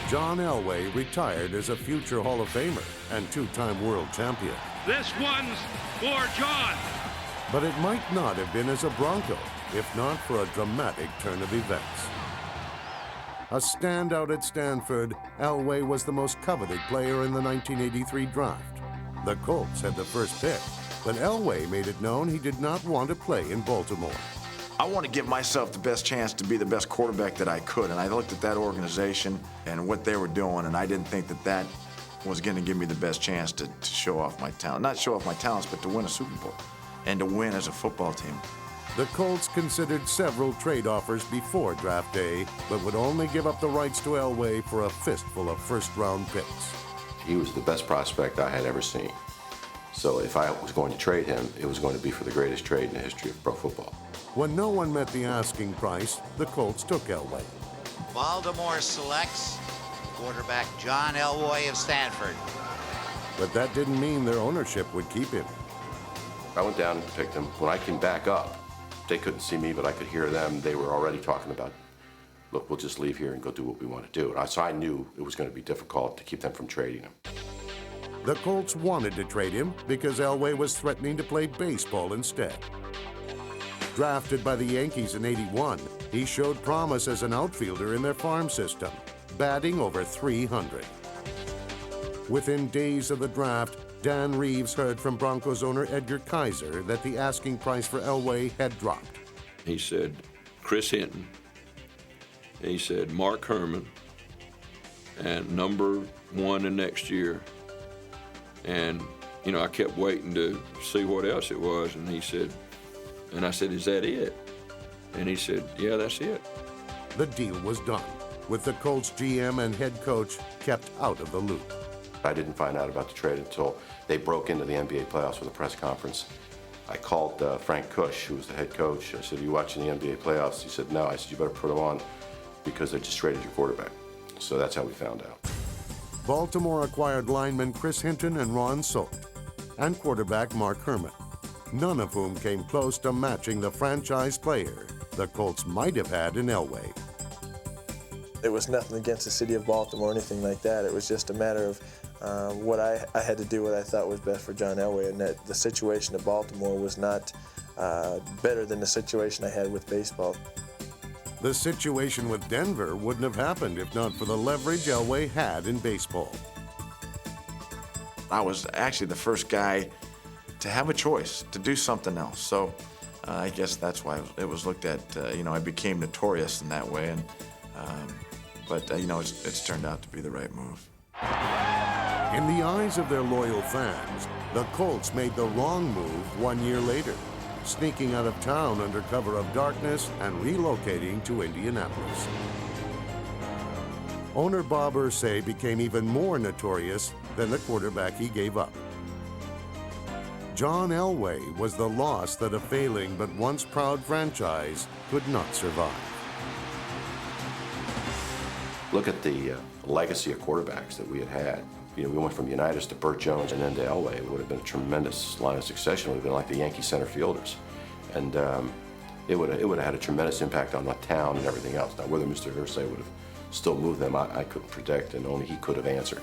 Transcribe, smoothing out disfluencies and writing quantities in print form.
John Elway retired as a future Hall of Famer and two-time world champion. This one's for John. But it might not have been as a Bronco, if not for a dramatic turn of events. A standout at Stanford, Elway was the most coveted player in the 1983 draft. The Colts had the first pick, but Elway made it known he did not want to play in Baltimore. I want to give myself the best chance to be the best quarterback that I could, and I looked at that organization and what they were doing, and I didn't think that that was going to give me the best chance to show off my talent. Not show off my talents, but to win a Super Bowl and to win as a football team. The Colts considered several trade offers before draft day, but would only give up the rights to Elway for a fistful of first-round picks. He was the best prospect I had ever seen. So if I was going to trade him, it was going to be for the greatest trade in the history of pro football. When no one met the asking price, the Colts took Elway. Baltimore selects quarterback John Elway of Stanford. But that didn't mean their ownership would keep him. I went down and picked him. When I came back up, they couldn't see me, but I could hear them. They were already talking about, look, we'll just leave here and go do what we want to do. So I knew it was going to be difficult to keep them from trading him. The Colts wanted to trade him because Elway was threatening to play baseball instead. Drafted by the Yankees in '81, he showed promise as an outfielder in their farm system, batting over .300. Within days of the draft, Dan Reeves heard from Broncos owner Edgar Kaiser that the asking price for Elway had dropped. He said Chris Hinton, he said Mark Herman, and number one the next year. And, you know, I kept waiting to see what else it was, and he said, and I said, is that it? And he said, yeah, that's it. The deal was done, with the Colts GM and head coach kept out of the loop. I didn't find out about the trade until they broke into the NBA playoffs with a press conference. I called Frank Kush, who was the head coach. I said, are you watching the NBA playoffs? He said, no. I said, you better put them on because they just traded your quarterback. So that's how we found out. Baltimore acquired linemen Chris Hinton and Ron Solt, and quarterback Mark Herman, none of whom came close to matching the franchise player the Colts might have had in Elway. It was nothing against the city of Baltimore or anything like that. It was just a matter of what I had to do what I thought was best for John Elway, and that the situation at Baltimore was not better than the situation I had with baseball. The situation with Denver wouldn't have happened if not for the leverage Elway had in baseball. I was actually the first guy to have a choice, to do something else. So I guess that's why it was looked at, I became notorious in that way. But it's turned out to be the right move. In the eyes of their loyal fans, the Colts made the wrong move 1 year later, sneaking out of town under cover of darkness and relocating to Indianapolis. Owner Bob Irsay became even more notorious than the quarterback he gave up. John Elway was the loss that a failing but once proud franchise could not survive. Look at the legacy of quarterbacks that we had had. We went from Unitas to Burt Jones and then to Elway. It would have been a tremendous line of succession. It would have been like the Yankee center fielders. And it would have had a tremendous impact on the town and everything else. Now, whether Mr. Irsay would have still moved them, I couldn't predict, and only he could have answered.